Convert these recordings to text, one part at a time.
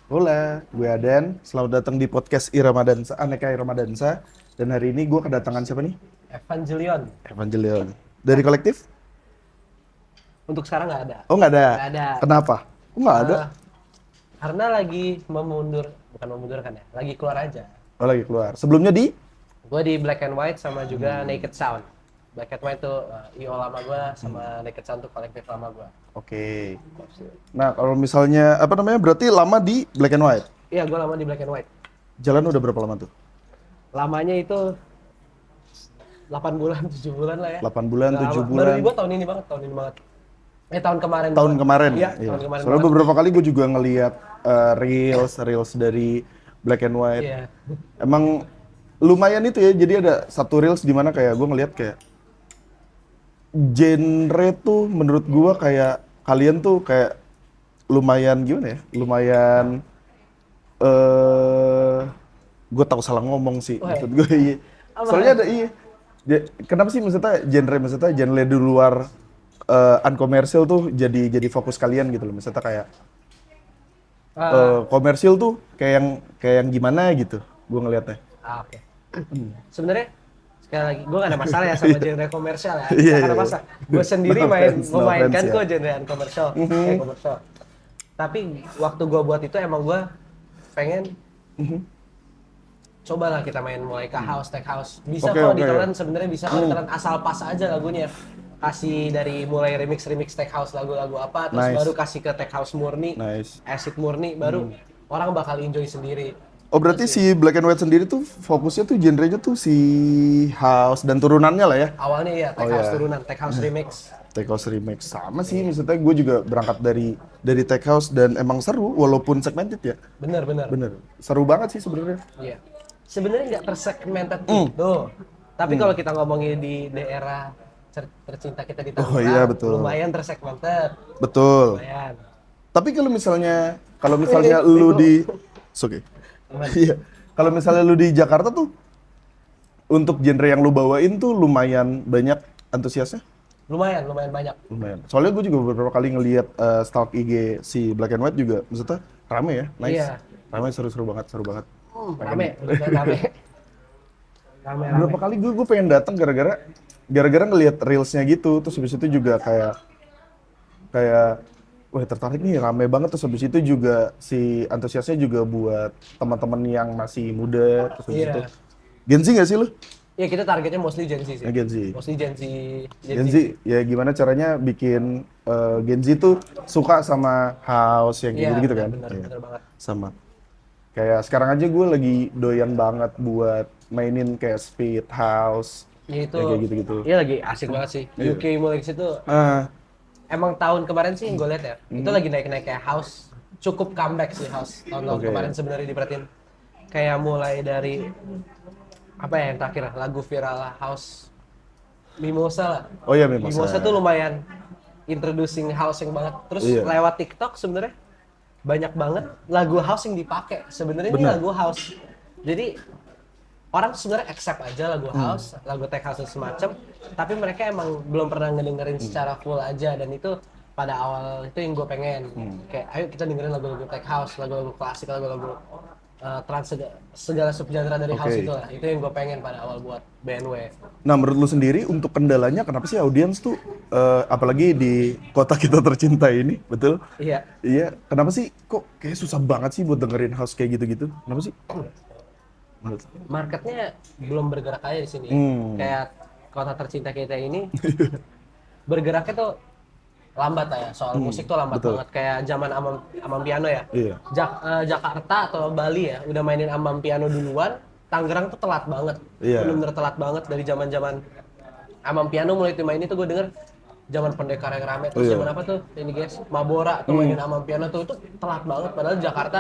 Hola, gue Adan. Selamat datang di podcast Irama Dansa, Aneka Irama Dansa. Dan hari ini gue kedatangan siapa nih? Evangelion. Evangelion. Dari kolektif? Untuk sekarang nggak ada. Oh nggak ada. Nggak ada. Kenapa? Kok nggak ada? Eh, karena lagi bukan memundurkan ya, lagi keluar aja. Oh lagi keluar. Sebelumnya di? Gue di Black and White sama juga Naked Sound. Black and White tuh IO lama gue, sama Naked Sound tuh kolektif lama gue. Oke. Nah kalau misalnya, apa namanya, berarti lama di Black and White? Iya, gue lama di Black and White. Jalan udah berapa lama tuh? Lamanya itu 8 bulan, 7 bulan lah ya. 8 bulan, Udah 7 lama. bulan. Baru gue tahun ini banget. Tahun kemarin. Tahun kemarin? Iya, tahun kemarin. Soalnya beberapa kali gue juga ngeliat reels dari Black and White. Iya. Emang lumayan itu ya, jadi ada satu reels di mana kayak gue ngeliat kayak genre tuh menurut gue kayak kalian tuh kayak lumayan gimana ya, lumayan gue tahu salah ngomong sih Wah, maksud gue iya. apa? Soalnya ada iya. Kenapa sih maksudnya genre di luar unkomersial tuh jadi fokus kalian gitu loh. Maksudnya kayak komersil tuh kayak yang gimana gitu. Gue ngelihatnya. Oke. Sebenarnya sekali lagi gue gak ada masalah ya sama genre komersial ya. Iya, Gak ada iya. masalah. Gue sendiri No offense, no memainkan offense, kok ya. genre komersial, kayak komersial. Tapi waktu gue buat itu emang gue pengen cobalah kita main mulai ke house, tech house. Bisa Oke, kok oke. ditelan sebenarnya bisa kok ditelan asal pas aja lagunya. Kasih dari mulai remix tech house lagu-lagu apa, terus Nice. baru kasih ke tech house murni, Nice. acid murni, baru orang bakal enjoy sendiri. Oh berarti si Black and White sendiri tuh fokusnya tuh genrenya tuh si house dan turunannya lah ya? Awalnya ya tech Oh, house iya. turunan, tech house remix. Tech House Remix sama sih, maksudnya gue juga berangkat dari Tech House dan emang seru walaupun segmented ya. Bener. Bener, seru banget sih sebenarnya. Iya. Sebenarnya nggak tersegmented itu. Tapi kalau kita ngomongin di daerah tercinta kita di Tangerang, iya, betul. lumayan tersegmented. Betul. Lumayan. Tapi kalau misalnya lu di, oke, iya. Kalau misalnya lu di Jakarta tuh untuk genre yang lu bawain tuh lumayan banyak antusiasnya. Lumayan banyak. Lumayan. Soalnya gue juga beberapa kali ngeliat stalk IG si Black and White juga, maksudnya rame ya, nice. Iya. Rame, seru banget. Rame, bener rame. Rame. Berapa kali gue pengen datang gara-gara ngelihat reelsnya gitu, terus habis itu juga kayak wah tertarik nih, rame banget, terus habis itu juga si antusiasnya juga buat teman-teman yang masih muda, terus habis Iya. itu Gen Z nggak sih lu? Iya, kita targetnya mostly Gen Z sih. Gen Z. Mostly Gen Z. Gen Z ya gimana caranya bikin Gen Z tuh suka sama house yang Iya, gitu kan? bener, Iya. bener banget. Sama. Kayak sekarang aja gue lagi doyan banget buat mainin kayak speed house, Ya itu, yang kayak gitu-gitu. iya lagi asik banget sih. Iya. UK Mulix itu Ah, emang tahun kemarin sih gue liat ya, itu lagi naik-naik kayak house, cukup comeback sih house tahun-tahun Oke. kemarin sebenarnya diperhatiin. Kayak mulai dari apa ya yang terakhir lagu viral lah, house Mimosa lah. Oh iya, Mimosa. Tuh lumayan introducing house yang banget. Terus Iya. lewat TikTok sebenarnya banyak banget lagu house yang dipakai. Sebenarnya ini Benar. lagu house. Jadi orang tuh sebenarnya accept aja lagu Hmm. house, lagu tech house dan semacam, tapi mereka emang belum pernah ngedengerin secara full aja, dan itu pada awal itu yang gue pengen. Kayak ayo kita dengerin lagu-lagu tech house, lagu-lagu klasik, lagu-lagu trans, segala subgenre dari house Oke. itu lah. Itu yang gue pengen pada awal buat BNW. Nah, menurut lu sendiri untuk kendalanya kenapa sih audiens tuh apalagi di kota kita tercinta ini, betul? Iya. Iya, kenapa sih kok kayak susah banget sih buat dengerin house kayak gitu-gitu? Kenapa sih? Menurut lu? Marketnya belum bergerak aja di sini. Kayak kota tercinta kita ini bergeraknya tuh lambat lah ya. Soal musik tuh lambat betul. banget. Kayak zaman Amam Piano ya. Iya. Jakarta atau Bali ya udah mainin Amam Piano duluan. Tangerang tuh telat banget. Iya. Bener-bener telat banget dari zaman-zaman Amam Piano mulai dimainin tuh gue denger zaman Pendekar yang rame, terus Iya. zaman apa tuh ini guys, Mabora tuh mainin Amam Piano tuh, itu telat banget. Padahal Jakarta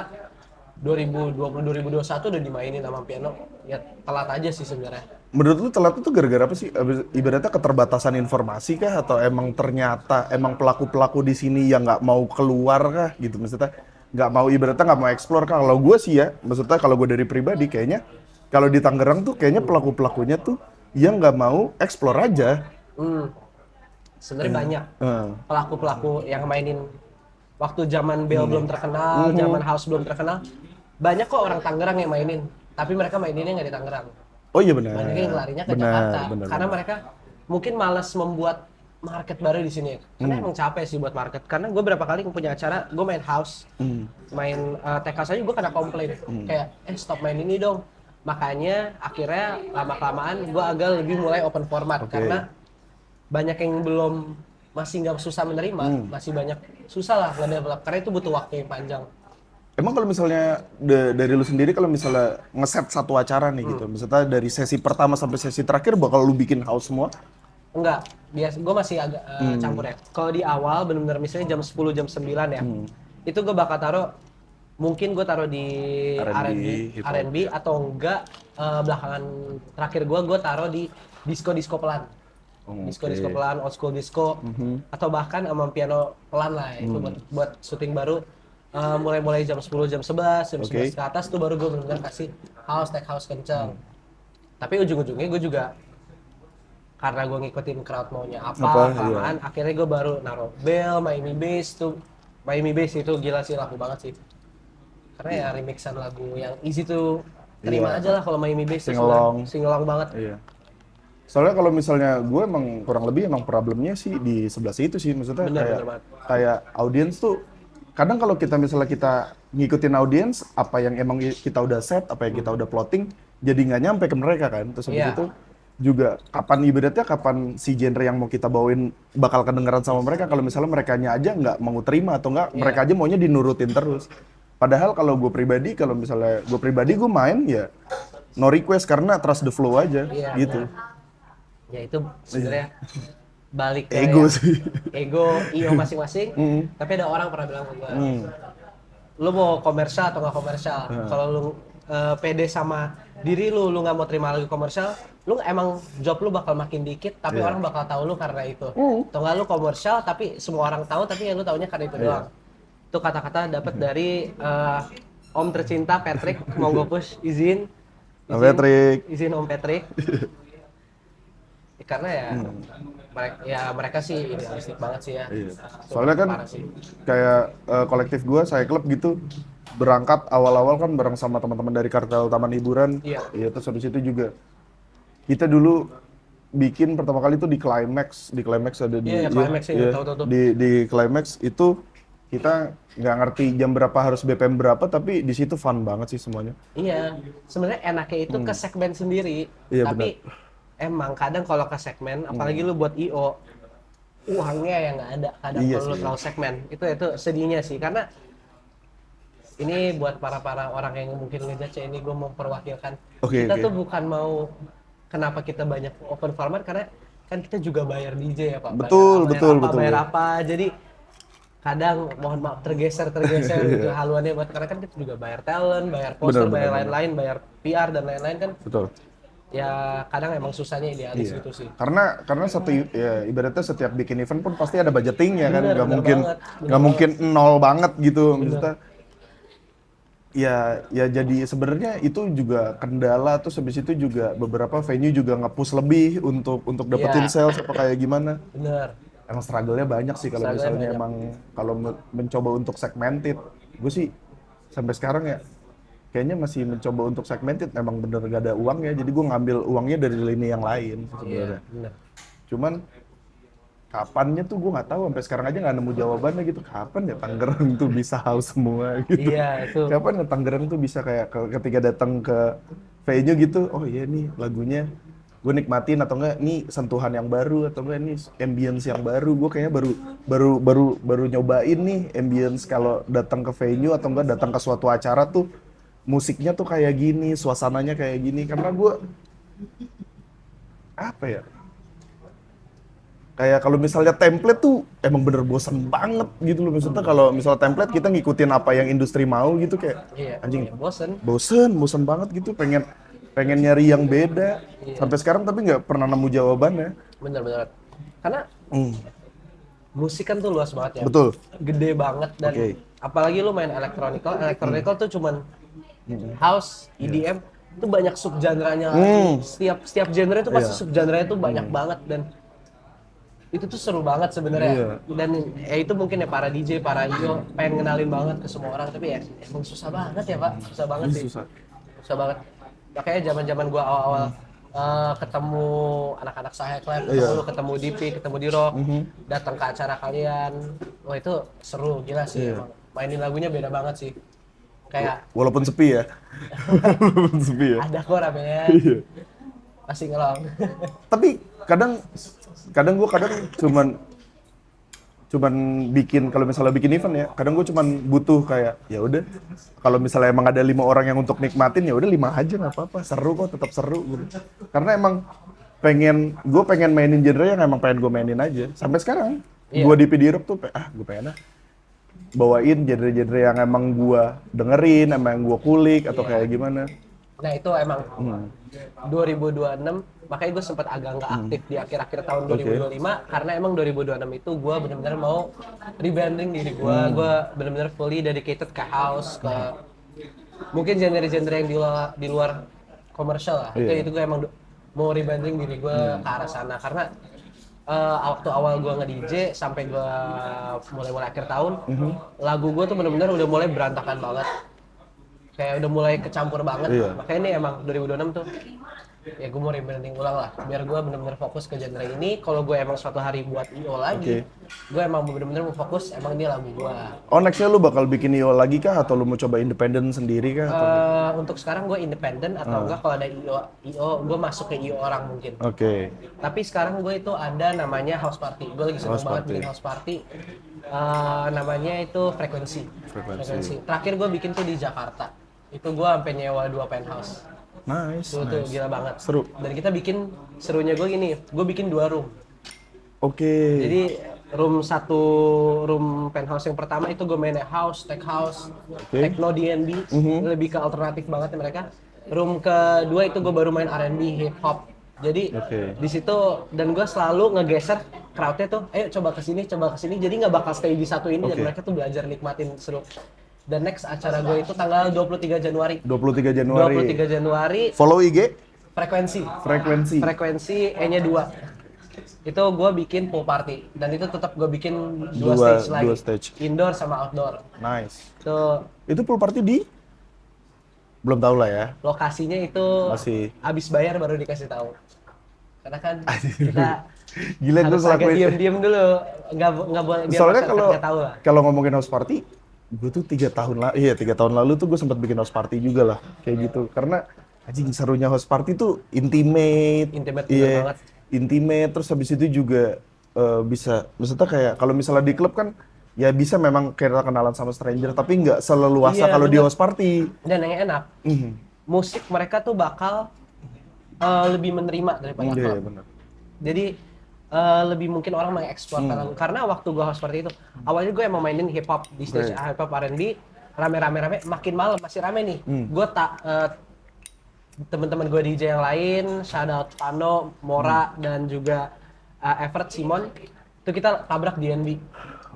2020-2021 udah dimainin Amam Piano. Ya telat aja sih sebenarnya. Menurut lu telat itu gara-gara apa sih? Ibaratnya keterbatasan informasi kah? Atau emang ternyata pelaku-pelaku di sini yang nggak mau keluar kah? Gitu maksudnya ibaratnya nggak mau explore kah? Kalau gue sih ya, maksudnya kalau gue dari pribadi kayaknya kalau di Tangerang tuh kayaknya pelaku-pelakunya tuh yang nggak mau explore aja. Sebenarnya banyak pelaku-pelaku yang mainin waktu zaman Bell belum terkenal, zaman House belum terkenal, banyak kok orang Tangerang yang mainin, tapi mereka maininnya nggak di Tangerang. Oh iya benar. Banyak yang larinya ke Benar, Jakarta, benar, karena benar. mereka mungkin malas membuat market baru di sini. Karena emang capek sih buat market. Karena gue berapa kali punya acara, gue main house, main tech house aja gue kena komplain, kayak stop main ini dong. Makanya akhirnya lama-kelamaan gue agak lebih mulai open format Oke. karena banyak yang belum masih nggak susah menerima, masih banyak susah lah nge-develop karena itu butuh waktu yang panjang. Emang kalau misalnya dari lu sendiri kalau misalnya ngeset satu acara nih gitu, misalnya dari sesi pertama sampai sesi terakhir bakal lu bikin house semua? Enggak, biasa gue masih agak campur ya. Kalau di awal benar-benar misalnya jam 10 jam 9 ya. Itu gue bakal taruh mungkin gue taruh di R&B, hip hop. R&B atau enggak belakangan terakhir gue taruh di disco pelan. Disco pelan, old school disco atau bahkan sama piano pelan lah itu buat syuting baru. Mulai jam 10 jam 11 jam 11 ke atas tuh baru gue benar-benar kasih house tech house kenceng. Tapi ujung-ujungnya gue juga karena gue ngikutin crowd maunya apa, kelamaan akhirnya gue baru naruh Bell, Miami Bass tuh. Miami Bass itu gila sih, laku banget sih. Karena ya remixan lagu yang easy tuh terima aja lah kalau Miami Bass sing-along banget. Iya. Soalnya kalau misalnya gue emang kurang lebih emang problemnya sih di sebelah situ sih, maksudnya Bener banget. kayak audiens tuh kadang kalau kita misalnya kita ngikutin audiens apa yang emang kita udah set, apa yang kita udah plotting, jadi nggak nyampe ke mereka kan. Terus habis itu juga kapan si genre yang mau kita bawain bakal kedengeran sama mereka kalau misalnya merekanya aja nggak mau terima atau nggak mereka aja maunya dinurutin terus. Padahal kalau gue pribadi gue main ya no request karena trust the flow aja gitu. Ya itu sebenarnya balik ke Ego sih. ego IO masing-masing. Tapi ada orang pernah bilang ke gue, lu mau komersial atau nggak komersial? Kalau lu pede sama diri lu nggak mau terima lagi komersial, lu emang job lu bakal makin dikit, tapi orang bakal tahu lu karena itu. Atau nggak lu komersial tapi semua orang tahu, tapi ya lu taunya karena itu doang. Itu kata-kata dapat dari Om tercinta Patrick, monggo push izin Om Patrick. Karena ya mereka sih idealistik banget sih ya. Iya. Soalnya kan kayak kolektif gua saya klub gitu berangkat awal-awal kan bareng sama teman-teman dari Kartel Taman Hiburan. Iya, terus habis itu juga kita dulu bikin pertama kali itu di Climax ada di di Climax itu kita nggak ngerti jam berapa harus BPM berapa, tapi di situ fun banget sih semuanya. Iya, sebenarnya enaknya itu ke segmen sendiri, tapi emang kadang kalau ke segmen, apalagi lu buat IO, uangnya yang nggak ada. Kadang kalau lu terlalu segmen, itu sedihnya sih. Karena ini buat para orang yang mungkin ngejudge ini gue mau perwakilkan. Kita tuh bukan mau kenapa kita banyak open format, karena kan kita juga bayar DJ ya Pak. Betul. Bayar apa, jadi kadang mohon maaf tergeser gitu haluannya buat karena kan kita juga bayar talent, bayar poster, bayar lain-lain, bayar PR dan lain-lain kan. Betul. Ya kadang emang susahnya idealis gitu sih. Karena satu ya ibaratnya setiap bikin event pun pasti ada budgetingnya kan, nggak mungkin nol banget gitu. Maksudnya ya jadi sebenarnya itu juga kendala, terus habis itu juga beberapa venue juga nge-push lebih untuk dapetin sales apa kayak gimana. Bener. Emang struggle-nya banyak sih kalau misalnya emang kalau mencoba untuk segmented. Gue sih sampai sekarang ya kayaknya masih mencoba untuk segmented, memang bener gak ada uangnya, jadi gue ngambil uangnya dari lini yang lain sebenarnya. Cuman kapannya tuh gue nggak tahu, sampai sekarang aja nggak nemu jawabannya gitu. Kapan ya Tangerang tuh bisa house semua gitu? Iya itu. Kapan ya Tangerang tuh bisa kayak ketika datang ke venue gitu, oh iya nih lagunya gue nikmatin, atau enggak nih sentuhan yang baru, atau enggak nih ambience yang baru. Gue kayaknya baru nyobain nih ambience kalau datang ke venue atau enggak datang ke suatu acara tuh musiknya tuh kayak gini, suasananya kayak gini. Karena gue apa ya, kayak kalau misalnya template tuh emang bener bosan banget gitu loh. Maksudnya kalau misalnya template kita ngikutin apa yang industri mau gitu, kayak anjing bosen banget gitu, pengen nyari yang beda. Sampai sekarang tapi nggak pernah nemu jawabannya. Bener karena musik kan tuh luas banget ya. Betul. Gede banget dan apalagi lu main electronical tuh cuman house, EDM itu banyak subgenrenya lagi. Setiap genre itu pasti subgenrenya tuh banyak banget, dan itu tuh seru banget sebenarnya. Iya. Dan ya itu mungkin ya para DJ, para IO pengen ngenalin banget ke semua orang, tapi ya emang susah banget ya Pak, susah banget Ini sih. susah. Susah banget. Makanya zaman-zaman gua awal-awal ketemu anak-anak Sahek Lab, Iya. ketemu DP, ketemu di Rock, Mhm. datang ke acara kalian. Wah itu seru, gila sih Iya. emang. Mainin lagunya beda banget sih. Kayak Walaupun sepi ya. Walaupun sepi ya. ada kok rame Iya. pasti ngelong. Tapi kadang gue cuman bikin, kalau misalnya bikin event ya, kadang gue cuman butuh kayak ya udah, kalau misalnya emang ada 5 orang yang untuk nikmatin ya udah 5 aja nggak apa-apa, seru kok, tetap seru gitu. Karena emang gue pengen mainin genre yang emang pengen gue mainin aja sampai sekarang. Iya. Gue di PD Rock tuh gue pengen bawain genre-genre yang emang gue dengerin, emang gue kulik atau Iya. kayak gimana. Nah itu emang 2026, makanya gue sempat agak nggak aktif di akhir-akhir tahun 2025 karena emang 2026 itu gue benar-benar mau rebranding diri gue benar-benar fully dedicated ke house, ke mungkin genre-genre yang di luar komersial lah. Iya. Itu gue emang mau rebranding diri gue ke arah sana karena waktu awal gue nge-DJ sampai gue mulai akhir tahun, lagu gue tuh benar-benar udah mulai berantakan banget. Kayak udah mulai kecampur banget. Iya. Makanya ini emang 2026 tuh ya gue mau rebranding ulang lah biar gue bener-bener fokus ke genre ini. Kalau gue emang suatu hari buat IO lagi, gue emang bener-bener mau fokus emang ini lagu gue. Oh, nextnya lu bakal bikin IO lagi kah atau lu mau coba independen sendiri kah? Atau... Untuk sekarang gue independen atau enggak kalau ada IO gue masuk ke IO orang mungkin. Oke. Tapi sekarang gue itu ada namanya house party. Gue lagi seneng House banget party. bikin house party. Namanya itu frekuensi. Terakhir gue bikin tuh di Jakarta. Itu gue sampai nyewa 2 penthouse. Nice. Tuh gila banget. Seru. Dan kita bikin, serunya gue gini, gue bikin 2 room. Oke. Jadi room penthouse yang pertama itu gue mainnya house, tech house, techno D&B, lebih ke alternatif banget ya mereka. Room kedua itu gue baru main R&B, hip hop. Jadi di situ dan gue selalu ngegeser crowdnya tuh, ayo coba kesini. Jadi nggak bakal stay di satu ini dan mereka tuh belajar nikmatin seru. Dan next acara gue itu tanggal 23 Januari. 23 Januari. 23 Januari. Follow IG? Frekuensi E-nya 2. Itu gue bikin pool party dan itu tetap gue bikin dua stage lagi. 2 stage. Indoor sama outdoor. Nice. Itu Itu pool party di? Belum tahu lah ya. lokasinya itu Masih. abis bayar baru dikasih tahu. Karena kan kita Gila gue harus agak ngelakuin. diem dulu, nggak boleh biar Soalnya masyarakat nggak tahu lah. kalau ngomongin house party, gue tuh 3 tahun lalu tuh gue sempat bikin house party juga lah, kayak gitu. Karena anjing serunya house party tuh intimate, Intimate iya, banget. intimate. Terus habis itu juga bisa, maksudnya kayak kalau misalnya di klub kan ya bisa memang kayak kenalan sama stranger, tapi nggak seleluasa Iya, kalau di bener. house party. Dan yang enak, musik mereka tuh bakal lebih menerima daripada Iya, klub. benar. Jadi lebih mungkin orang mengeksplor lagu. Karena waktu gue house party itu, awalnya gue emang mainin hip hop di stage hip hop R&B, rame, makin malam masih rame nih. Gue teman-teman gue DJ yang lain, shout out Pano, Mora dan juga Everett Simon, itu kita tabrak D&B.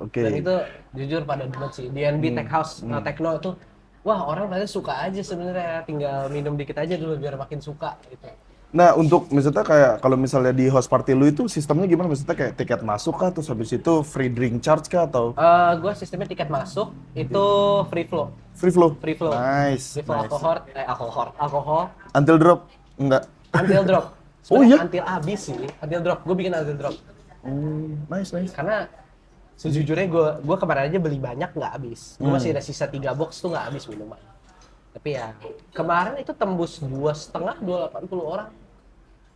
Oke. Dan itu jujur pada demen sih. D&B tech house, techno itu, wah orang pada suka aja sebenarnya. Tinggal minum dikit aja dulu biar makin suka gitu. Nah, untuk misalnya kayak kalau misalnya di house party lu itu sistemnya gimana? Maksudnya kayak tiket masuk kah, terus habis itu free drink charge kah atau Gue sistemnya tiket masuk itu free flow. free flow? Free flow. Nice. Free flow alkohol. Until drop? Enggak. Until drop. Oh iya? Until habis sih. Until drop. Gue bikin until drop. Nice. Karena sejujurnya gue kemarin aja beli banyak nggak habis. Gue masih ada sisa 3 box tuh nggak habis minuman. Tapi ya kemarin itu tembus 2,5, 280 orang.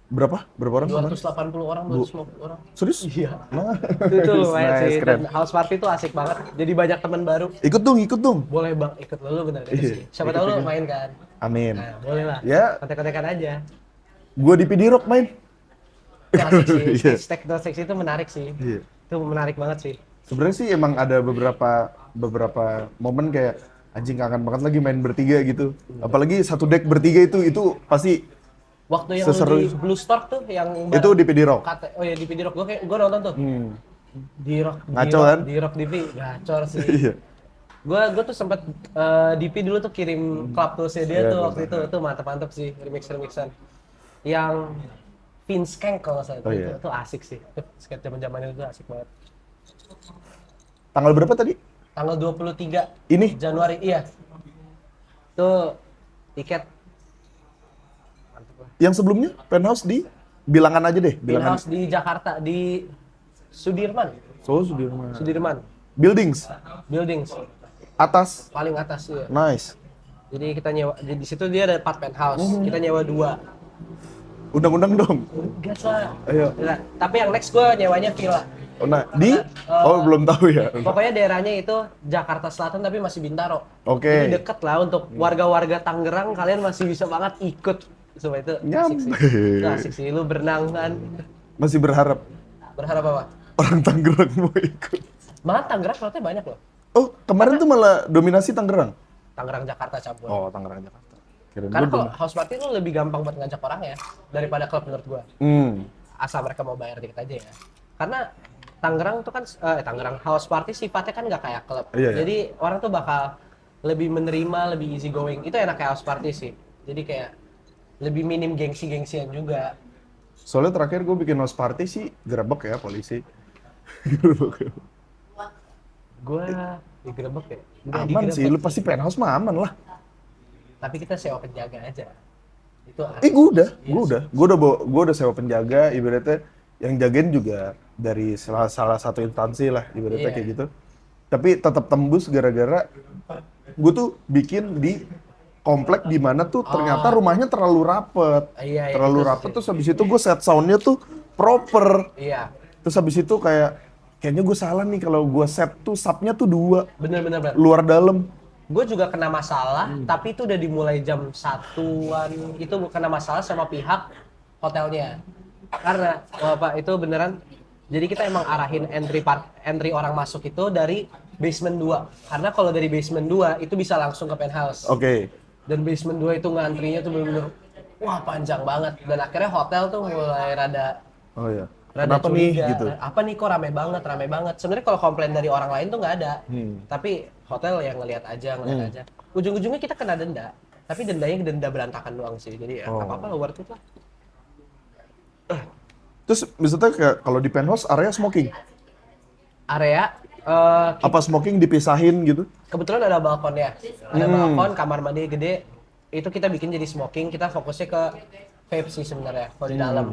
Berapa orang kemarin? 280 orang, 250 orang. Serius? Iya. Nice, Itu lumayan nice, sih. keren. Dan house party tuh asik banget. Jadi banyak teman baru. Ikut dong. Boleh bang, ikut lu bener Iya, sih. Siapa tahu lu main kan? Amin. Nah, boleh lah. Ya. Kontek-kontekan aja. Gua di PD Rock main. Itu asik sih. Iya. Techno sex itu menarik sih. Iya. Itu menarik banget sih. Sebenarnya sih emang ada beberapa momen kayak anjing kangen banget lagi main bertiga gitu. Apalagi satu deck bertiga itu pasti Waktu yang seseru. di Blue Stork tuh yang Itu di PD Rock. Oh ya di PD Rock, gue nonton tuh. Di Rock, Ngaco kan? Di Rock DP, gacor sih. Iya. Gue tuh sempet DP dulu tuh kirim club tuh dia Iya, tuh gua waktu itu mantep sih remixan. Yang Vince Skank kalau nggak salah. Oh, iya. Itu asik sih. Itu skate zaman-zaman itu asik banget. Tanggal berapa tadi? Tanggal 23 Ini? Januari, iya. Itu tiket mantep lah. Yang sebelumnya Penthouse di bilangan aja deh, bilangan. House di Jakarta di Sudirman. Sudirman. Buildings Buildings atas. paling atas ya. Nice. Jadi kita nyewa di situ dia ada 4 penthouse. Kita nyewa 2. Undang-undang dong. Gas lah. Ayo. Nah, tapi yang next gue nyewanya villa. Oh, nah, belum tahu ya. Pokoknya daerahnya itu Jakarta Selatan tapi masih Bintaro. Oke. Jadi deket lah untuk warga-warga Tangerang, kalian masih bisa banget ikut. Supaya itu asik sih. Nyampe. Itu asik sih. Lu berenang kan. Masih berharap Berharap apa? orang Tangerang mau ikut. Malah Tangerang rata banyak loh. Oh, kemarin tuh malah dominasi Tangerang. Tangerang Jakarta campur. Oh, Tangerang Jakarta. Kirain Karena gua kalau house party itu lebih gampang buat ngajak orang ya daripada klub menurut gua. Asal mereka mau bayar dikit aja ya. Karena Tangerang tuh kan Tangerang house party sifatnya kan nggak kayak klub. Iya, iya. Jadi orang tuh bakal lebih menerima, lebih easy going. Itu enak kayak house party sih. Jadi kayak lebih minim gengsi-gengsian juga. Soalnya terakhir gue bikin house party sih gerebek ya polisi. Gerebek. Gua digerebek ya. Nggak Aman digerebek sih, lu pasti penthouse mah aman lah. Tapi kita sewa penjaga aja. Itu Gue udah sewa penjaga, ibaratnya yang jagain juga dari salah satu instansi lah, ibaratnya Iya. kayak gitu. Tapi tetap tembus gara-gara gue tuh bikin di komplek di mana tuh ternyata rumahnya terlalu rapet. Iya, Terlalu itu rapet, sih. terus habis itu gue set soundnya tuh proper. Iya. Terus habis itu kayaknya gue salah nih kalau gue set tuh subnya tuh 2, Bener. luar dalam. Gue juga kena masalah, tapi itu udah dimulai jam 1-an. Itu kena masalah sama pihak hotelnya. Karena, Pak, itu beneran. Jadi kita emang arahin entry orang masuk itu dari basement 2. Karena kalau dari basement 2 itu bisa langsung ke penthouse. Oke. Dan basement 2 itu ngantrinya tuh bener-bener wah panjang banget. Dan akhirnya hotel tuh mulai rada Oh ya. rada Kenapa nih curiga. gitu? Apa nih kok rame banget. Sebenarnya kalau komplain dari orang lain tuh nggak ada. Tapi hotel yang ngelihat aja. Ujung-ujungnya kita kena denda. Tapi dendanya denda berantakan doang sih. Jadi ya nggak apa-apa lah, worth it lah. Terus misalnya kayak kalau di penthouse area smoking. Area Apa smoking dipisahin gitu? kebetulan ada balkon ya. Ada balkon, kamar mandi gede. Itu kita bikin jadi smoking. Kita fokusnya ke vape sih sebenarnya kalau di dalam.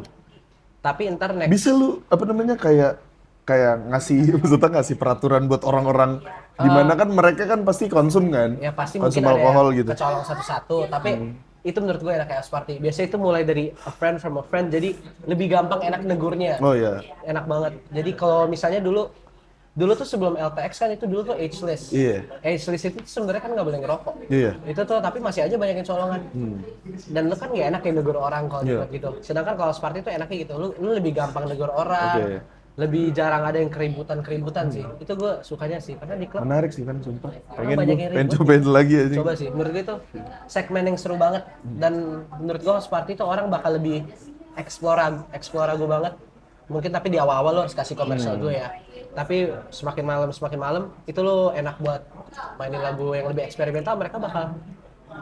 Tapi ntar next Bisa lu kayak ngasih maksudnya ngasih peraturan buat orang-orang di mana kan mereka kan pasti konsum kan? ya pasti konsum mungkin alkohol ada yang gitu. kecolong satu-satu. Tapi itu menurut gue enak kayak house party. Biasanya itu mulai dari a friend from a friend. Jadi lebih gampang enak negurnya. Oh iya. Enak banget. Jadi kalau misalnya dulu tuh sebelum LTX kan itu dulu tuh ageless. Iya. Ageless itu sebenarnya kan nggak boleh ngerokok. Iya. Itu tuh tapi masih aja banyak yang colongan. Dan lu kan nggak enak ya negur orang kalau Iya. gitu. Sedangkan kalau Sparty itu enaknya gitu. Lu lebih gampang negur orang. Oke. Lebih jarang ada yang keributan sih. Itu gue sukanya sih. Karena di klub Menarik sih kan sumpah. Pengen banyak gue yang pengen ribut. cobain lagi aja. coba sih. Menurut gue itu segmen yang seru banget. Dan menurut gue Sparty itu orang bakal lebih eksploragu banget. Mungkin tapi di awal-awal lo harus kasih komersial dulu ya. Tapi semakin malam itu lo enak buat mainin lagu yang lebih eksperimental, mereka bakal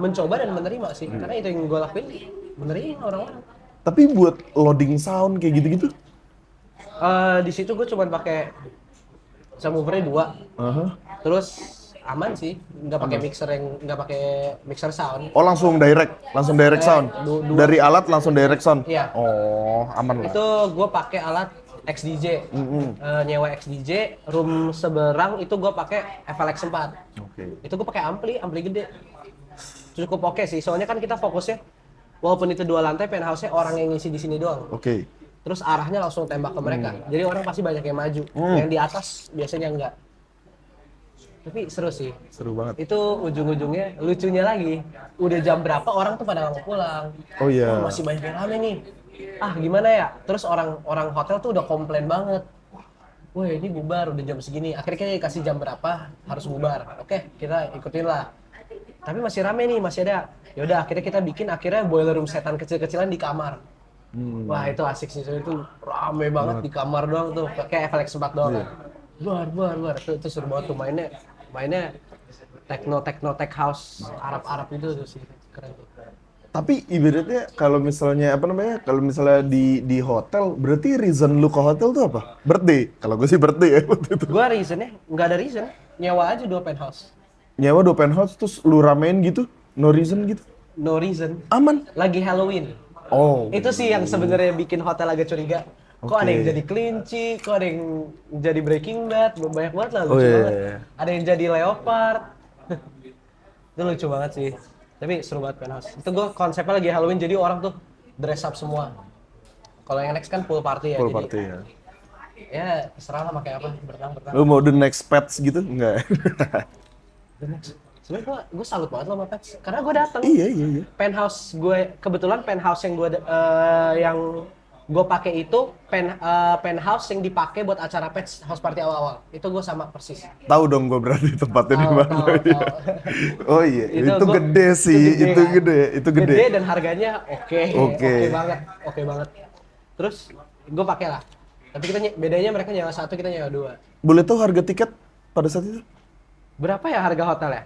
mencoba dan menerima sih. Karena itu yang gue lakuin, menerima orang-orang. Tapi buat loading sound kayak gitu-gitu? Di situ gue cuma pakai subwoofernya 2. Terus aman sih, nggak pakai mixer sound. Oh langsung direct sound? Dari alat langsung direct sound? Iya. Oh aman lah. Itu gue pakai alat XDJ, nyewa XDJ, room seberang itu gue pakai FLX 4. Oke. Itu gue pakai ampli gede. Cukup oke sih, soalnya kan kita fokusnya walaupun itu 2 lantai, penthouse-nya orang yang ngisi di sini doang. Oke. Terus arahnya langsung tembak ke mereka. Jadi orang pasti banyak yang maju. Yang di atas biasanya enggak. Tapi seru sih. Seru banget. Itu ujung-ujungnya lucunya lagi. Udah jam berapa orang tuh pada nggak mau pulang. Oh iya. Oh, masih banyak yang rame nih. Ah gimana ya? Terus orang hotel tuh udah komplain banget. Wah ini bubar udah jam segini. Akhirnya kita dikasih jam berapa harus bubar. Oke kita ikutin lah. Tapi masih rame nih, masih ada. Yaudah akhirnya kita bikin boiler room setan kecil-kecilan di kamar. Wah itu asik sih, itu rame banget di kamar doang tuh, kayak FLX 4 doang. Luar, itu seru banget tuh mainnya techno tech house Arab itu tuh sih, keren tuh. Tapi ibaratnya kalau misalnya apa namanya? Kalau misalnya di hotel, berarti reason lu ke hotel tuh apa? Birthday. Kalau gue sih birthday ya waktu itu. Gua reasonnya nggak ada reason, nyewa aja 2 penthouse. Nyewa 2 penthouse terus lu ramein gitu, no reason gitu. No reason. Aman. Lagi Halloween. Oh. Itu sih yang sebenarnya bikin hotel agak curiga. Kok ada yang Oke. jadi kelinci, kok ada yang jadi Breaking Bad, banyak banget lah, Oh, lucu iya, banget. iya, iya. Ada yang jadi leopard. Itu lucu banget sih. Tapi seru banget penthouse. Itu gue konsepnya lagi Halloween jadi orang tuh dress up semua. Kalau yang next kan pool party ya, Pool jadi party ya. ya terserah lah pakai apa, berenang. Lu mau the next pets gitu? Enggak. The next. Sebenarnya gue salut banget loh sama Pets, karena gue datang. Iya, iya, iya. Penthouse gue kebetulan penthouse yang gue pakai itu penthouse yang dipakai buat acara Pets house party awal-awal. Itu gue sama persis. Tahu dong gue berarti tempatnya di Tahu, mana. tahu, Iya. tahu. Oh iya, itu gua- gede sih, itu kan? gede, itu gede. Gede dan harganya oke Oke. oke banget. Terus gue pakai lah. Tapi bedanya mereka nyewa 1, kita nyewa 2. Boleh tahu harga tiket pada saat itu? Berapa ya harga hotelnya?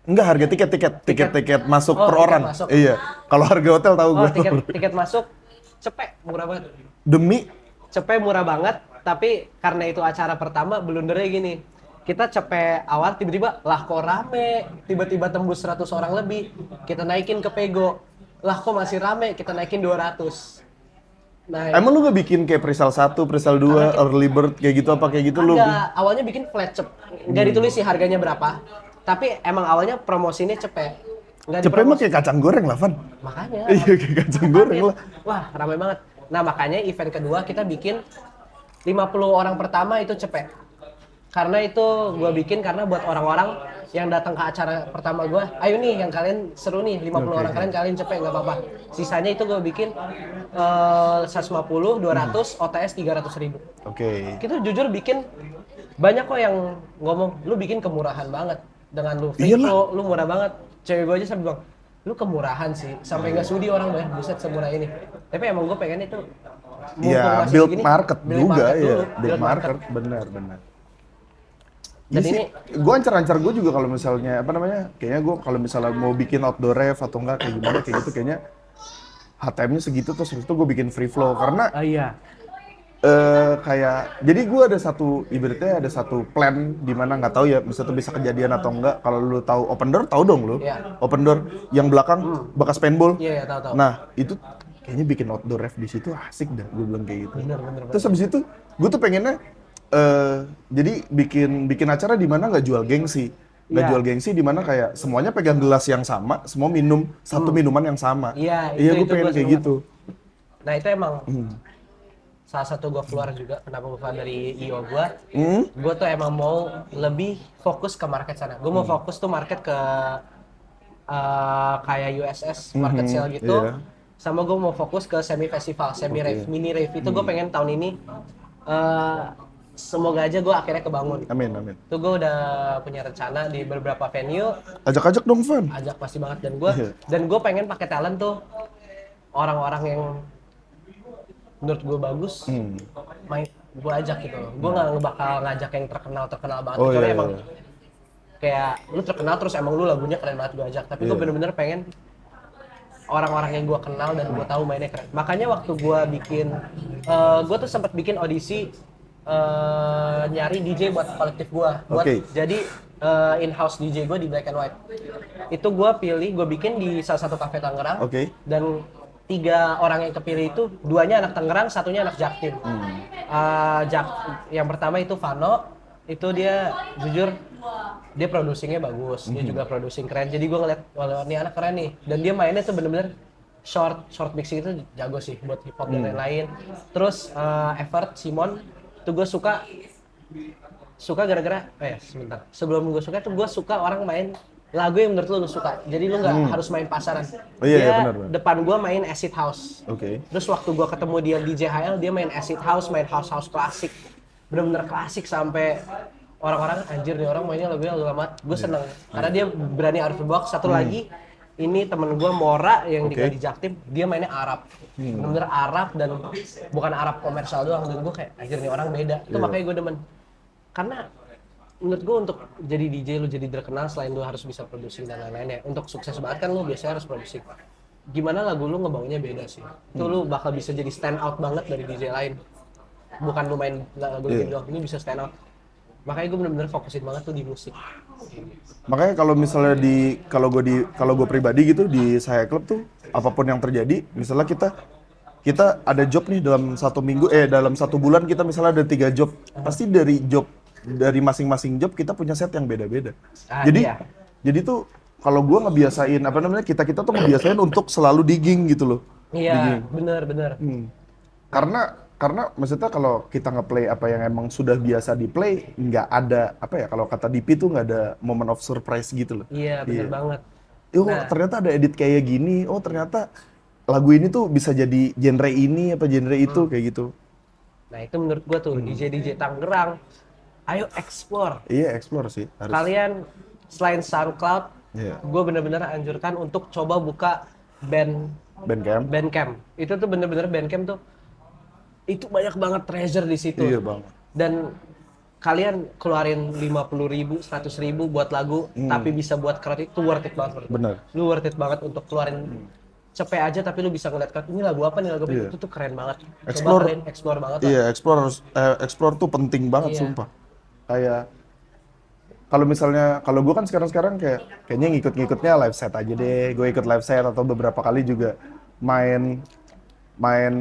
Enggak, harga tiket masuk Oh, per tiket orang. masuk. Iya. Kalau harga hotel tahu Oh, gue. tiket masuk cepet, murah banget. Demi Cepet murah banget, tapi karena itu acara pertama, blundernya gini. Kita cepet awal, tiba-tiba, lah kok rame, tiba-tiba tembus 100 orang lebih. Kita naikin ke Pego, lah kok masih rame, kita naikin 200. Nah, emang lu nggak bikin kayak presale 1, presale 2, early bird kayak gitu apa kayak gitu lu? agak, awalnya bikin flat cep, nggak ditulis sih harganya berapa. Tapi emang awalnya promosinya cepet. Nggak Cepet mah dipromosi. kayak kacang goreng lah, Van. Makanya. Iya, kayak kacang goreng lah. Wah, ramai banget. Nah, makanya event kedua kita bikin 50 orang pertama itu cepet. Karena itu gue bikin karena buat orang-orang yang datang ke acara pertama gue, ayo nih yang kalian seru nih, 50 orang kalian cepet nggak apa-apa. Sisanya itu gue bikin 150, 200, OTS 300.000. Oke. Kita jujur bikin banyak kok yang ngomong, lu bikin kemurahan banget dengan lu free Iyalah. flow, lu murah banget. Cewek gue aja sampai bilang, lu kemurahan sih, sampai nggak sudi orang bayar, buset semurah ini. Tapi emang gue pengen itu mumpung Iya, masih build segini, market build juga market ya. dulu, Build market, benar. Dan Iya sih, gue ancar-ancar gue juga kalau misalnya apa namanya, kayaknya gue kalau misalnya mau bikin outdoor rave atau enggak kayak gimana kayak gitu kayaknya HTM-nya segitu terus habis itu gue bikin free flow karena iya. kayak jadi gue ada satu ibaratnya ada satu plan di mana nggak tahu ya bisa kejadian atau enggak kalau lu tahu open door tahu dong lu Iya. open door yang belakang bekas paintball. Iya, tahu. Nah itu kayaknya bikin outdoor rave di situ asik dah gue bilang kayak gitu. Bener. Terus habis itu gue tuh pengennya jadi bikin acara di mana nggak jual gengsi. Nggak Iya. jual gengsi di mana kayak semuanya pegang gelas yang sama, semua minum satu minuman yang sama. Iya, Iya gue itu pengen gua kayak seneng gitu. Nah itu emang salah satu gue keluar juga, kenapa gue keluar dari IO gue. Gue tuh emang mau lebih fokus ke market sana. Gue mau fokus tuh market ke kayak USS, market sale gitu. Iya. Sama gue mau fokus ke semi festival, semi rave, mini rave. Itu gue pengen tahun ini semoga aja gue akhirnya kebangun. Amin. Tuh gue udah punya rencana di beberapa venue, Ajak-ajak dong, Van. ajak pasti banget. Iya. Dan gue pengen pakai talent tuh orang-orang yang menurut gue bagus, main gue ajak gitu. Gue nggak bakal ngajak yang terkenal banget. Oh, Kecuali iya, emang iya. kayak lu terkenal terus emang lu lagunya keren banget gue ajak. Tapi gue Iya. bener-bener pengen orang-orang yang gue kenal dan gue tahu mainnya keren. Makanya waktu gue bikin, gue tuh sempat bikin audisi nyari DJ buat kolektif gue. Oke. Jadi in-house DJ gue di Black and White. Itu gue bikin di salah satu kafe Tangerang. Oke. Dan 3 orang yang kepilih itu, 2-nya anak Tangerang, 1-nya anak Jaktim. Yang pertama itu Vano, itu dia jujur dia producingnya bagus, dia juga producing keren. Jadi gue ngeliat, wah ini anak keren nih. Dan dia mainnya tuh bener-bener short mixing itu jago sih buat hip hop dan lain-lain. Terus Evert Simon, tuh gue suka gara-gara, sebentar. Sebelum gue suka tuh gue suka orang main lagu yang menurut lu suka. Jadi lu nggak harus main pasaran. Oh, iya, Dia benar. depan gue main acid house. Oke. Terus waktu gue ketemu dia di JHL, dia main acid house, main house klasik. Bener-bener klasik sampai orang-orang anjir nih orang mainnya lagunya lama. Gue seneng karena dia berani out of the box. Satu lagi, ini temen gue Mora yang Oke. di Jaktim, dia mainnya Arab. Bener-bener Arab dan bukan Arab komersial doang. Dan gue kayak anjir nih orang beda. Itu makanya gue demen. Karena menurut gue untuk jadi DJ lu jadi terkenal selain lu harus bisa produksi dan lain-lain ya. Untuk sukses banget kan lu biasanya harus produksi. gimana lagu lu ngebawanya beda sih. Itu lu bakal bisa jadi stand out banget dari DJ lain. Bukan lu main lagu Iya. game doang, ini bisa stand out. Makanya gue bener-bener fokusin banget tuh di musik. Makanya kalau misalnya kalau gue pribadi gitu di Saya Club tuh apapun yang terjadi, misalnya kita ada job nih dalam satu minggu, dalam satu bulan kita misalnya ada 3 job, pasti dari masing-masing job kita punya set yang beda-beda. Ah, Jadi iya. jadi tuh kalau gue ngebiasain apa namanya kita tuh ngebiasain untuk selalu digging gitu loh. Iya, bener. Karena maksudnya kalau kita nge-play apa yang emang sudah biasa di-play, nggak ada apa ya kalau kata DP tuh nggak ada moment of surprise gitu loh. Iya, bener banget. Oh, Nah, ternyata ada edit kayak gini. Oh, ternyata lagu ini tuh bisa jadi genre ini apa genre itu kayak gitu. nah itu menurut gua tuh DJ Tangerang, ayo explore. Iya, explore sih harus. Kalian selain SoundCloud, Iya. gue bener-bener anjurkan untuk coba buka Bandcamp. Bandcamp. Itu tuh bener-bener Bandcamp tuh itu banyak banget treasure di situ. Iya, Bang. Dan kalian keluarin 50.000, 100.000 buat lagu, tapi bisa buat kredit itu worth it banget. menurut gua. Bener. Lu worth it banget untuk keluarin cepet aja tapi lu bisa ngeliat ini lagu apa nih lagu apa Iya. itu tuh keren banget. Coba Explore. kalian explore banget lah. Iya, explore tuh penting banget Iya. sumpah. Kayak kalau gue kan sekarang kayaknya ngikutnya live set aja deh. Gue ikut live set atau beberapa kali juga main main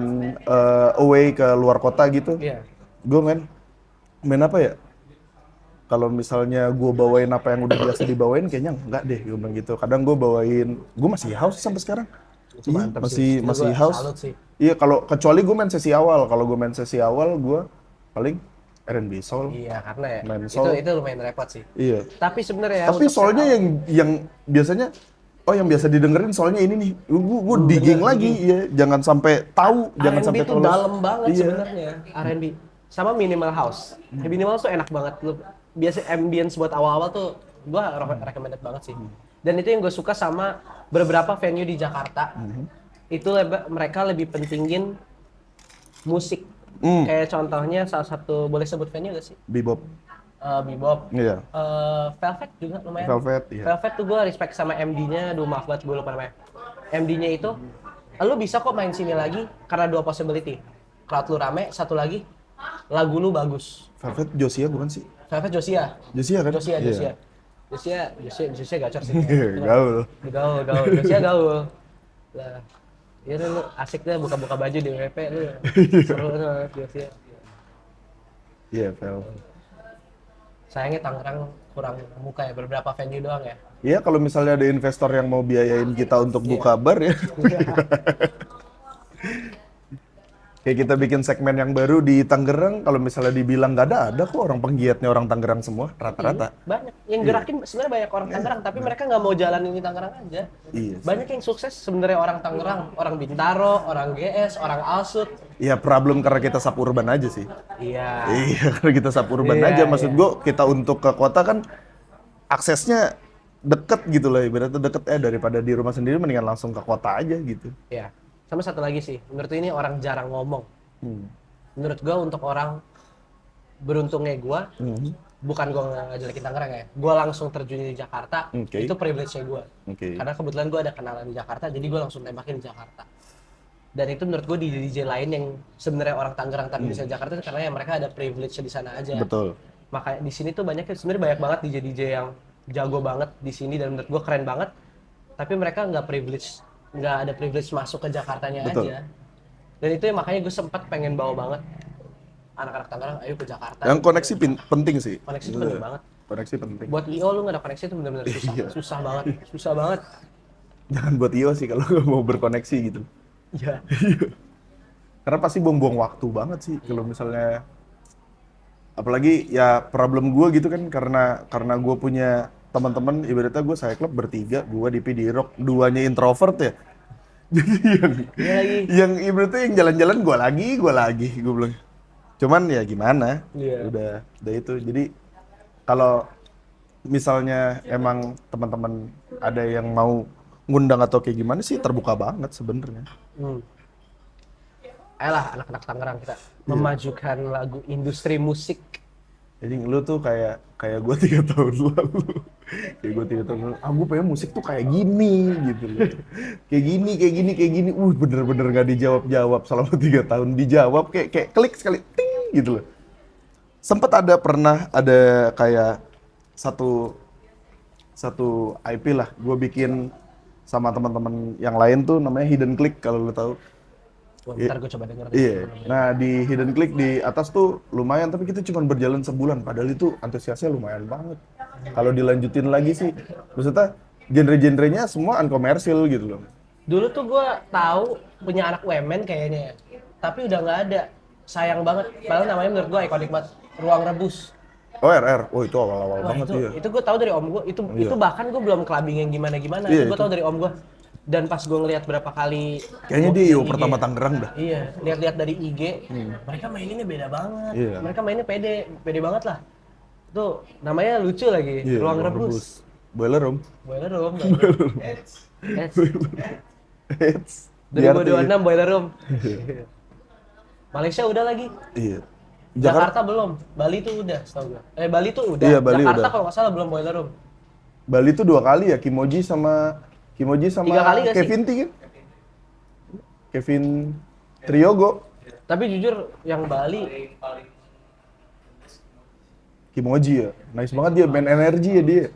away ke luar kota gitu. Iya. Gue main apa ya? Kalau misalnya gue bawain apa yang udah biasa dibawain, kayaknya enggak deh, gue bilang gitu. Kadang gue masih house sampai sekarang. Iya, Mantap masih sih. masih Gua house. salut sih. Iya, kecuali gue main sesi awal. Kalau gue main sesi awal, gue paling R&B soul. Iya, karena ya Main soul. itu lumayan repot sih. Iya. Tapi sebenarnya Tapi untuk soalnya yang biasanya yang biasa didengerin soalnya ini nih. Gue digging lagi, iya. Jangan sampai tahu, jangan R&B sampai tuh lolos. dalam banget Iya. sebenarnya R&B sama minimal house. Minimal tuh enak banget lu. Biasa ambience buat awal-awal tuh gua recommended banget sih. Dan itu yang gue suka sama beberapa venue di Jakarta. Itu mereka lebih pentingin musik. Kayak contohnya salah satu boleh sebut venue gak sih? Bebop. Bebop. Iya. Velvet juga lumayan. Velvet, iya. Velvet tuh gue respect sama MD-nya, aduh maaf banget gue lupa namanya. MD-nya itu, lu bisa kok main sini lagi karena 2 possibility. Crowd lu rame, satu lagi, lagu lu bagus. Velvet Josia bukan sih? Velvet Josia. Josia kan? Josia, Iya. Josia gacor sih. Gaul. Gaul. Josia gaul. Lah, ya lu asik deh buka-buka baju di WP lu. Seru banget Josia. Iya, Velvet. Sayangnya Tangerang kurang buka ya, beberapa venue doang ya. Iya, kalau misalnya ada investor yang mau biayain kita untuk buka bar ya. Kayak kita bikin segmen yang baru di Tangerang, kalau misalnya dibilang nggak ada kok orang penggiatnya orang Tangerang semua, rata-rata. Banyak yang gerakin sebenarnya banyak orang Tangerang, tapi mereka nggak mau jalanin di Tangerang aja. Iya. Banyak yang sukses sebenarnya orang Tangerang, orang Bintaro, orang GS, orang Alsut. Iya, problem karena kita suburban aja sih. Iya. Iya, karena kita suburban Iya, aja. Maksud iya. gua kita untuk ke kota kan aksesnya deket gitu loh, ibaratnya deket daripada di rumah sendiri mendingan langsung ke kota aja gitu. Iya. Sama satu lagi sih, menurut ini orang jarang ngomong. Menurut gua untuk orang beruntungnya gua, bukan gua ngejelekin Tangerang ya, gua langsung terjun di Jakarta, Oke. itu privilege-nya gua. Oke. Karena kebetulan gua ada kenalan di Jakarta, jadi gua langsung tembakin di Jakarta. Dan itu menurut gua di DJ lain yang sebenarnya orang Tangerang tapi bisa di Jakarta itu karena ya mereka ada privilege di sana aja. Betul. Makanya di sini tuh sebenarnya banyak banget DJ yang jago banget di sini dan menurut gua keren banget. Tapi mereka nggak ada privilege masuk ke Jakartanya Betul. aja. Dan itu ya makanya gue sempat pengen bawa banget anak-anak Tangerang ayo ke Jakarta. Yang koneksi penting sih. Koneksi itu penting banget. Koneksi penting. Buat IO lu nggak ada koneksi itu benar-benar susah, Iya. susah banget. Jangan buat IO sih kalau nggak mau berkoneksi gitu. Iya. Karena pasti buang-buang waktu banget sih kalau misalnya apalagi ya problem gue gitu kan karena gue punya teman-teman ibaratnya gue Saya Club bertiga, gue DP di Rock, duanya introvert ya. Jadi Iya lagi. yang ibaratnya yang jalan-jalan gue lagi gue bilang. Cuman ya gimana? Iya. Udah itu. Jadi kalau misalnya emang teman-teman ada yang mau ngundang atau kayak gimana sih terbuka banget sebenarnya. Ayolah anak-anak Tangerang kita memajukan lagu industri musik. Jadi lu tuh kayak gue 3 tahun lalu. Kayak gue tiba-tiba, gue pengen musik tuh kayak gini gitu loh. Kayak gini. Bener-bener gak dijawab-jawab selama 3 tahun. Dijawab kayak klik sekali, ting gitu loh. Sempet pernah ada kayak satu IP lah, gue bikin sama teman-teman yang lain tuh namanya Hidden Click kalau lo tahu. Wah, ntar gue coba denger. Iya. Nah di Hidden Click di atas tuh lumayan, tapi kita cuma berjalan sebulan. Padahal itu antusiasnya lumayan banget. Kalau dilanjutin lagi sih, maksudnya genre-genrenya semua unkomersil gitu loh. Dulu tuh gue tahu punya anak UMN kayaknya ya, tapi udah nggak ada. Sayang banget. Padahal namanya menurut gue ikonik banget. Ruang Rebus. Oh RR, oh itu awal-awal Wah, banget iya. itu gue tahu dari om gue. Itu bahkan gue belum clubbing yang gimana-gimana. Iya, Itu gue itu. tahu dari om gue. Dan pas gue ngeliat berapa kali Kayaknya gua dia dari IO IG, pertama Tangerang dah. iya, lihat-lihat dari IG, mereka maininnya beda banget. Iya. Mereka mainnya pede banget lah. Itu namanya lucu lagi, Iya, Ruang Rebus. Boiler Room. Boiler Room. Eits. Hits. 2026 Boiler Room. Malaysia udah lagi. Iya. Jakarta belum. Bali tuh udah, setahu gue. Bali tuh udah. Iya, Bali Jakarta udah. kalau nggak salah belum Boiler Room. Bali tuh 2 kali ya, Kimoji sama 3 kali nggak sih? Kevin T kan? Kevin Triogo. Tapi jujur yang Bali, Kimoji ya, nice banget dia, main energi ya dia.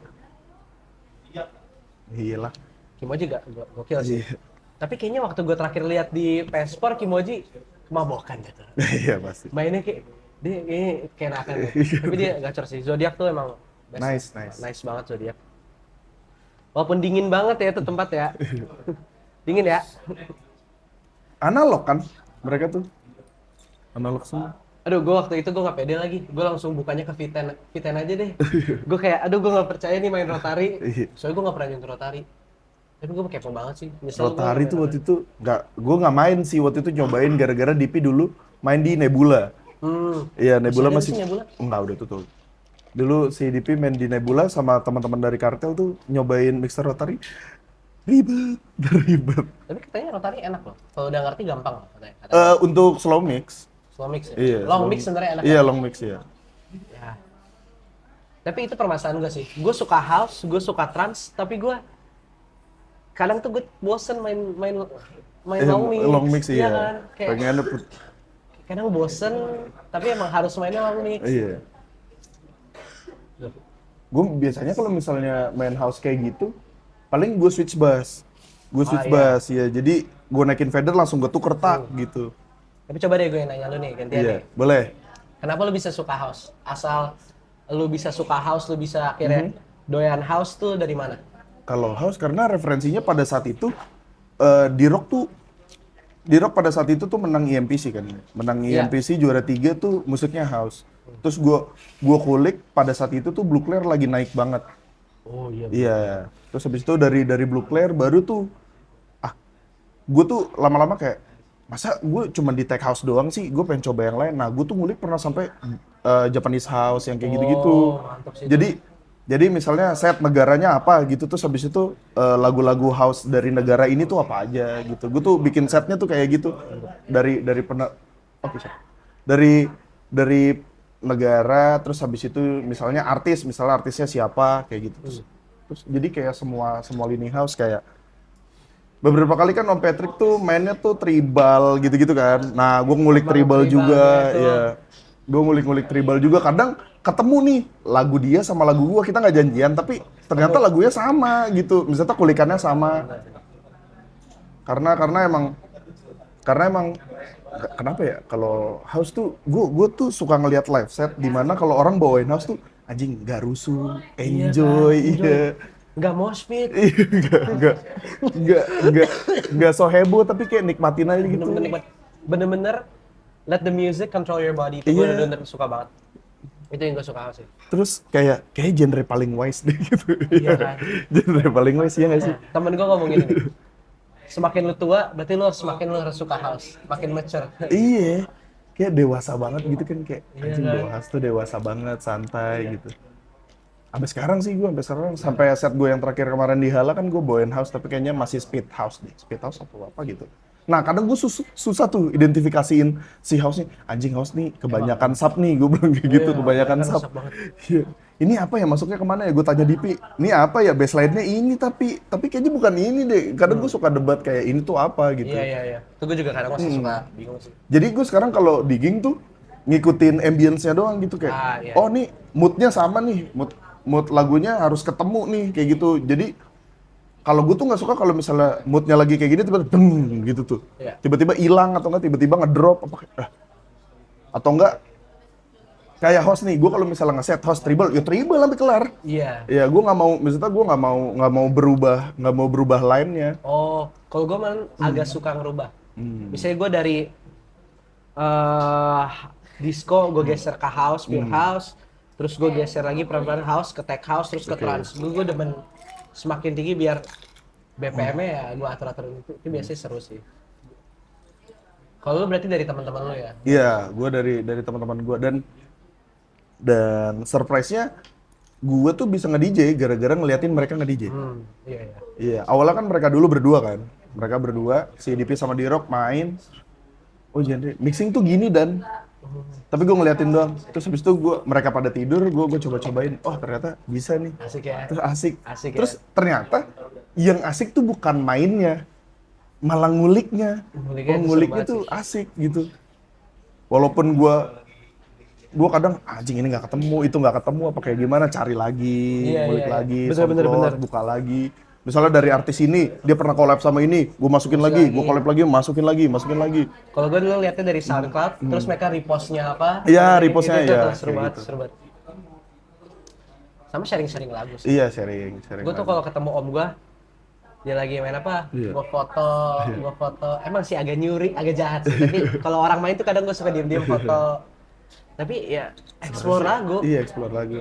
Gila. Kimoji gokil sih. Iya. Tapi kayaknya waktu gue terakhir lihat di PS4 Kimoji kemabokan gitu. Iya pasti. Mainnya kayak dia kayaknya kayak enakan deh. Tapi dia gacor sih. Zodiac tuh emang best. Nice. Banget Zodiac. Walaupun dingin banget ya itu tempat ya. Dingin ya. Analog kan mereka tuh. Analog semua. Aduh, gue waktu itu gue gak pede lagi. Gue langsung bukanya ke Viten aja deh. Gue kayak, aduh gue gak percaya nih main Rotary. Iya. Soalnya gue gak pernah nyentuh Rotary. Tapi gue kepo banget sih. Nyesel gua Rotary main tuh waktu itu gue nggak main sih waktu itu, nyobain gara-gara Dipi dulu main di Nebula. Iya, Nebula ada masih sih Nebula? enggak, udah tutup. Dulu si Dipi main di Nebula sama teman-teman dari kartel tuh nyobain mixer Rotary. Ribet. Tapi katanya Rotary enak loh. Kalau udah ngerti gampang loh katanya. Untuk slow mix. Slow mix ya? Iya. Long slow mix sebenarnya enak. Iya, kan? long mix ya. Ya. Tapi itu permasalahan gue sih. Gue suka house, gue suka trance, tapi gue kadang tuh gue bosen main long mix. Iya. Kan? Kayak Pengen kadang bosen, tapi emang harus mainnya long mix. iya. Gue biasanya kalau misalnya main house kayak gitu, paling gue switch bass. Ya. Jadi gue naikin fader langsung gue tuker tak gitu. Tapi coba deh gue yang nanya lu nih, gantian Iya, nih. boleh. Kenapa lu bisa suka house? Asal lu bisa suka house, lu bisa akhirnya doyan house tuh dari mana? Kalau house karena referensinya pada saat itu di rock pada saat itu tuh menang EMPC kan. Menang Iya. EMPC juara 3 tuh musiknya house. Terus gua kulik pada saat itu tuh Blue Claire lagi naik banget. Oh iya. Iya. Terus habis itu dari Blue Claire baru tuh gue tuh lama-lama kayak masa gue cuma di tech house doang sih, gue pengen coba yang lain. Nah, gue tuh ngulik pernah sampai Japanese house yang kayak gitu-gitu. Mantap sih. Jadi misalnya set negaranya apa gitu, terus habis itu lagu-lagu house dari negara ini tuh apa aja gitu. Gue tuh bikin setnya tuh kayak gitu dari dari negara, terus habis itu misalnya artisnya siapa kayak gitu. Terus jadi kayak semua lini house kayak beberapa kali kan Om Patrick tuh mainnya tuh tribal gitu-gitu kan. Nah, gue ngulik tribal juga, gitu. ya. Gue ngulik tribal juga. Kadang ketemu nih lagu dia sama lagu gue, kita nggak janjian, tapi ternyata lagunya sama gitu. Misalnya kulikannya sama. Karena emang kenapa ya? Kalau house tuh, gue tuh suka ngelihat live set di mana kalau orang bawain house tuh anjing nggak rusuh, enjoy, iya. Nggak mosh pit. Nggak so heboh, tapi kayak nikmatin aja gitu. Bener-bener let the music control your body. Itu gue bener-bener suka banget. Itu yang gue suka sih. Terus kayak genre paling wise deh gitu. Iya kan? Genre paling wise ya nggak sih? Temen gue ngomongin ini. Semakin lu tua, berarti lu harus suka house. Makin mature. Iya. Kayak dewasa banget gitu kan, kayak anjing kan? bahas tuh dewasa banget, santai gitu. Sampai set gue yang terakhir kemarin di Hala kan gue bawain house, tapi kayaknya masih speed house deh. Speed house atau apa gitu. Nah, kadang gue susah tuh identifikasiin si house-nya. Anjing house nih, kebanyakan sub nih, gue bilang kayak gitu, Iya, kebanyakan kebanyakan sub. sub banget. Iya. Ini apa ya, masuknya kemana ya? Gue tanya Dipi, ini apa ya, baseline-nya ini tapi kayaknya bukan ini deh. Kadang gue suka debat kayak ini tuh apa gitu. Iya. Itu gue juga kadang masih suka bingung sih. Jadi gue sekarang kalau digging tuh ngikutin ambience-nya doang gitu kayak, Iya. oh nih mood-nya sama nih, mood lagunya harus ketemu nih kayak gitu. Jadi kalau gue tuh nggak suka kalau misalnya moodnya lagi kayak gini tiba-tiba deng gitu tuh, Iya. tiba-tiba hilang atau nggak tiba-tiba ngedrop atau enggak kayak host nih, gue kalau misalnya ngeset host treble, ya treble sampai kelar. Iya. Ya gue nggak mau, misalnya gue nggak mau berubah line-nya. Oh, kalau gue malah agak suka ngerubah. Misalnya gue dari disco, gue geser ke house, pure house, terus gue geser lagi pelan-pelan house ke tech house, terus ke trance. Gue demen semakin tinggi biar BPM-nya ya gue atur-atur itu biasanya seru sih. Kalau lu berarti dari teman-teman lu ya? Iya, gue dari teman-teman gue dan surprise-nya gue tuh bisa nge-DJ gara-gara ngeliatin mereka nge-DJ. Iya. Iya, awalnya kan mereka dulu berdua kan. Mereka berdua, si DP sama D-Rock main. Oh genre, mixing tuh gini dan tapi gue ngeliatin doang. Terus habis itu mereka pada tidur, gue coba-cobain. Oh ternyata bisa nih. Asik ya? Terus asik. Asik ya? Terus ternyata yang asik tuh bukan mainnya, malah nguliknya. Nguliknya tuh seru Nguliknya banget tuh sih. asik gitu. Walaupun gue kadang anjing ini nggak ketemu, itu nggak ketemu apa kayak gimana, cari lagi, Iya, ngulik iya. lagi, Bener. SoundCloud, buka lagi. Misalnya dari artis ini, dia pernah collab sama ini, gue masukin lagi, gue collab lagi, masukin lagi. Kalau gue dulu liatnya dari SoundCloud, terus mereka repost-nya apa? Iya, Gitu, repost-nya, itu iya, tuh seru kayak banget, gitu. seru banget. Sama sharing-sharing lagu sih. Iya, sharing Gue tuh lagi. kalau ketemu om gue, dia lagi main apa, Iya. gue foto. Emang sih agak nyuri, agak jahat sih. Tapi kalau orang main tuh kadang gue suka diem-diem foto. Tapi ya explore lagu. Iya, explore lagu.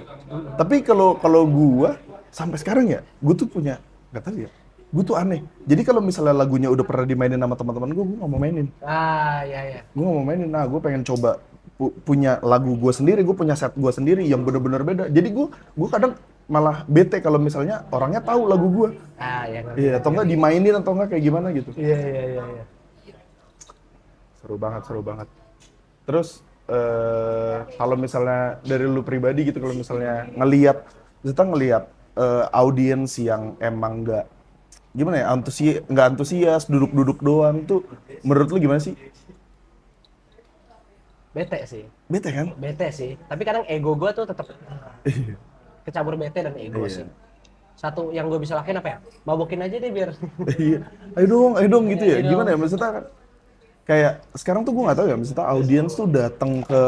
Tapi kalau gua sampai sekarang ya, gua tuh punya nggak tahu ya. Gua tuh aneh. Jadi kalau misalnya lagunya udah pernah dimainin sama teman-teman gua nggak mau mainin. Iya. Gua nggak mau mainin. Nah, gua pengen coba punya lagu gua sendiri, gua punya set gua sendiri yang bener-bener beda. Jadi gua kadang malah bete kalau misalnya orangnya tahu lagu gua. Iya. Iya, atau enggak dimainin atau enggak kayak gimana gitu. Iya. Seru banget. Terus kalau misalnya dari lu pribadi gitu, kalau misalnya ngelihat audiens yang emang nggak gimana ya, nggak antusias, duduk-duduk doang tuh, menurut lu gimana sih? Bete sih. Bete kan? Bete sih. Tapi kadang ego gue tuh tetap kecampur bete dan ego Iya. sih. Satu yang gue bisa lakuin apa ya? Mabokin aja deh biar. Iya, ayo dong gitu ya. Ayo dong. Gimana ya maksudnya kan? Kayak sekarang tuh gue nggak tahu ya, maksudnya audiens tuh datang ke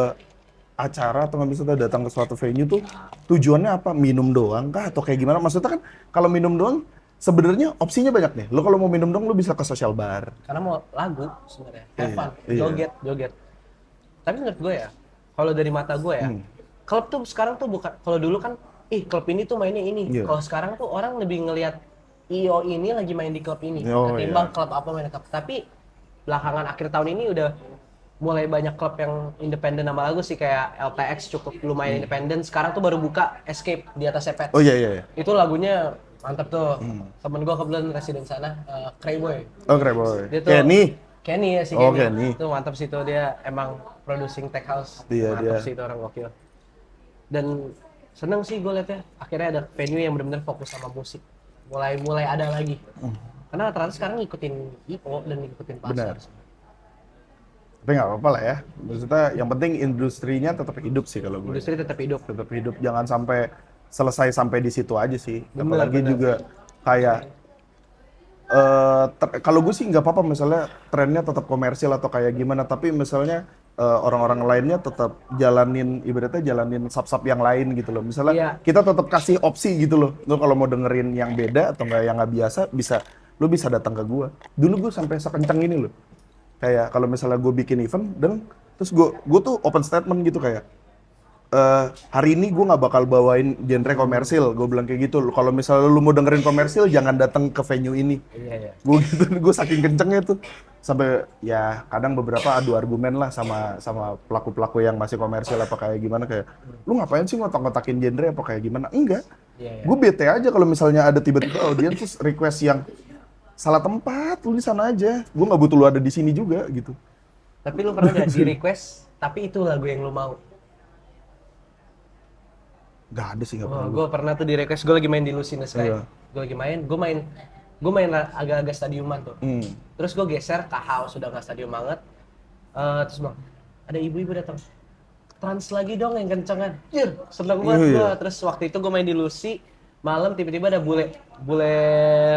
acara atau nggak misalnya datang ke suatu venue tuh tujuannya apa? Minum doang kah atau kayak gimana? Maksudnya kan kalau minum doang sebenarnya opsinya banyak nih. Lo kalau mau minum doang lo bisa ke social bar. Karena mau lagu sebenarnya. Have fun. Iya. Joget. Tapi menurut gue ya, kalau dari mata gue ya, klub tuh sekarang tuh bukan, kalau dulu kan, klub ini tuh mainnya ini. Iya. Kalau sekarang tuh orang lebih ngelihat IO ini lagi main di klub ini, Oh, ketimbang iya. klub apa main di klub. Tapi belakangan akhir tahun ini udah mulai banyak klub yang independen nama lagu sih, kayak LTX cukup lumayan independen. Sekarang tuh baru buka Escape di atas Sepet. Oh iya. Itu lagunya mantep tuh. Temen gue kebetulan residen sana, Crayboy. Oh keren boy. Dia tuh- Kenny ya si Oh, Kenny. Kenny. Itu mantap sih tuh, dia emang producing tech house. Iya, Mantap dia. sih itu orang gokil. Dan seneng sih gue liatnya, akhirnya ada venue yang benar-benar fokus sama musik. Mulai ada lagi. Karena rata-rata sekarang ngikutin IO dan ngikutin pasar. Benar. Tapi nggak apa-apa lah ya. Maksudnya yang penting industrinya tetap hidup sih kalau gue. Industri tetap hidup. Tetap hidup, jangan sampai selesai sampai di situ aja sih. Benar, Apalagi benar. juga kayak kalau gue sih nggak apa-apa misalnya trennya tetap komersil atau kayak gimana, tapi misalnya orang-orang lainnya tetap ibaratnya jalanin sub-sub yang lain gitu loh. Misalnya Iya. kita tetap kasih opsi gitu loh. Lo kalau mau dengerin yang beda atau nggak yang nggak biasa, lo bisa datang ke gue. Dulu gue sampai sekencang ini loh. Kayak kalau misalnya gue bikin event dan terus gue tuh open statement gitu kayak hari ini gue nggak bakal bawain genre komersil, gue bilang kayak gitu. Kalau misalnya lu mau dengerin komersil jangan datang ke venue ini. Iya. Gue gitu, gue saking kencengnya tuh sampai ya kadang beberapa adu argumen lah sama pelaku-pelaku yang masih komersil apa kayak gimana, kayak lu ngapain sih ngotak-ngotakin genre apa kayak gimana? Enggak, Iya. gue bete aja kalau misalnya ada tiba-tiba audiens terus request yang salah tempat lu di sana aja. Gue nggak butuh lu ada di sini juga gitu. Tapi lu pernah nggak di request, tapi itu lagu yang lu mau? Gak ada sih, nggak pernah. Gue pernah tuh di request, gue lagi main di Lucy in the Sky. Iya. Gue lagi main, gue main agak-agak stadiuman tuh. Terus gue geser ke house, sudah nggak stadium banget. Terus bang, ada ibu-ibu datang. Trans lagi dong yang kencengan. Jir, seneng banget gue. Terus waktu itu gue main di Lucy, malam tiba-tiba ada bule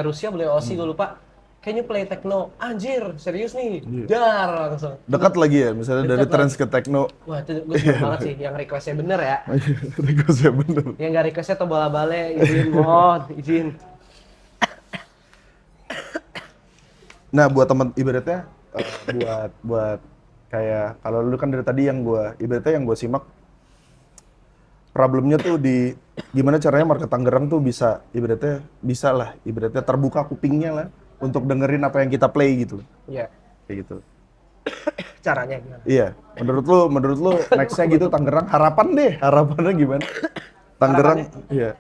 Rusia, bule Aussie gue lupa. Can you play techno? Anjir, serius nih. Dar langsung. Dekat lagi ya, misalnya dari Dekat trance ke techno. Wah itu gue seneng banget sih, yang requestnya bener ya. Requestnya bener. Yang nggak requestnya tuh bola-bale, izin mod, izin. Nah, buat teman ibaratnya buat kayak kalau lu kan dari tadi yang ibaratnya yang gue simak problemnya tuh di gimana caranya market Tangerang tuh bisa ibaratnya terbuka kupingnya lah untuk dengerin apa yang kita play gitu. Iya. Kayak gitu. Caranya gimana? Iya. Menurut lu nextnya gitu Tangerang harapannya gimana? Tangerang iya.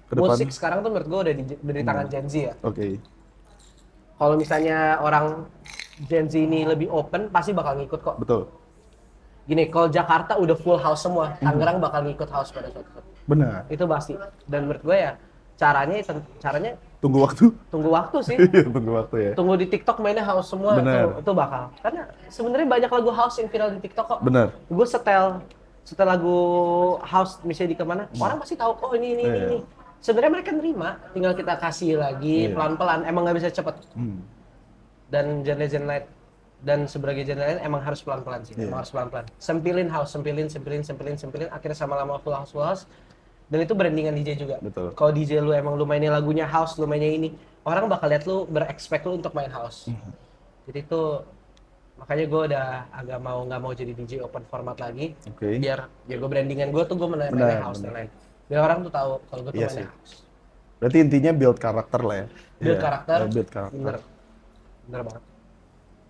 Ke depan. Musik sekarang tuh menurut gue udah di tangan Gen Z ya. Oke. Kalau misalnya orang Gen Z ini lebih open, pasti bakal ngikut kok. Betul. Gini, kalau Jakarta udah full house semua, Tangerang bakal ngikut house pada suatu saat. Benar. Itu pasti. Dan menurut gue ya, caranya Tunggu waktu. tunggu waktu sih. Iya, tunggu waktu ya. Tunggu di TikTok mainnya house semua, itu bakal. Karena sebenarnya banyak lagu house yang viral di TikTok kok. Benar. Gue setel lagu house misalnya di kemana, orang pasti tahu oh ini. Sebenarnya mereka nerima, tinggal kita kasih lagi pelan-pelan. Emang nggak bisa cepet. Dan genre lain dan sebagai genre lain emang harus pelan-pelan sih. Emang harus pelan-pelan. Sempilin house, sempilin. Akhirnya sama lama full house. Dan itu brandingan DJ juga. Betul. Kalau DJ lu emang lu mainnya lagunya house, lu mainnya ini, orang bakal lihat lu berekspek lu untuk main house. Jadi itu makanya gue udah agak nggak mau jadi DJ open format lagi. Oke. Biar gue brandingan gue tuh gue mainnya house dan lain. Biar orang tuh tahu kalau gue tuh mainnya house. Berarti intinya build karakter lah ya. Build karakter. Build karakter. Bener banget.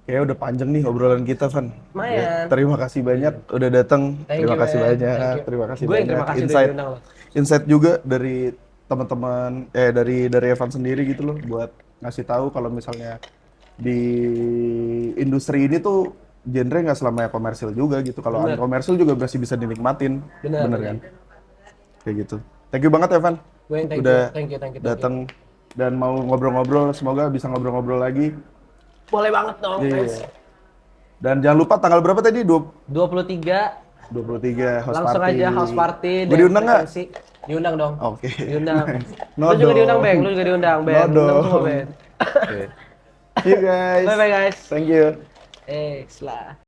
Kayaknya udah panjang nih obrolan kita, Van. Lumayan. Ya, terima kasih banyak udah datang. Terima kasih banyak. Terima kasih gue banyak. terima kasih udah diundang lo. Insight juga dari teman-teman dari Evan sendiri gitu loh buat ngasih tahu kalau misalnya di industri ini tuh genre nggak selamanya komersil juga gitu. Kalau unkomersil juga masih bisa dinikmatin. Bener kan? Kayak gitu. Thank you banget Evan. Udah datang dan mau ngobrol-ngobrol. Semoga bisa ngobrol-ngobrol lagi. Boleh banget dong, guys. Dan jangan lupa tanggal berapa tadi? 23 house langsung party. aja house party. Gue diundang nggak? Diundang dong. Oke. Diundang. No Lu juga diundang, Bang. Lu juga diundang, Bang. No dong. Semua, Bang. Okay. See you guys. Bye-bye, guys. Thank you. Selah.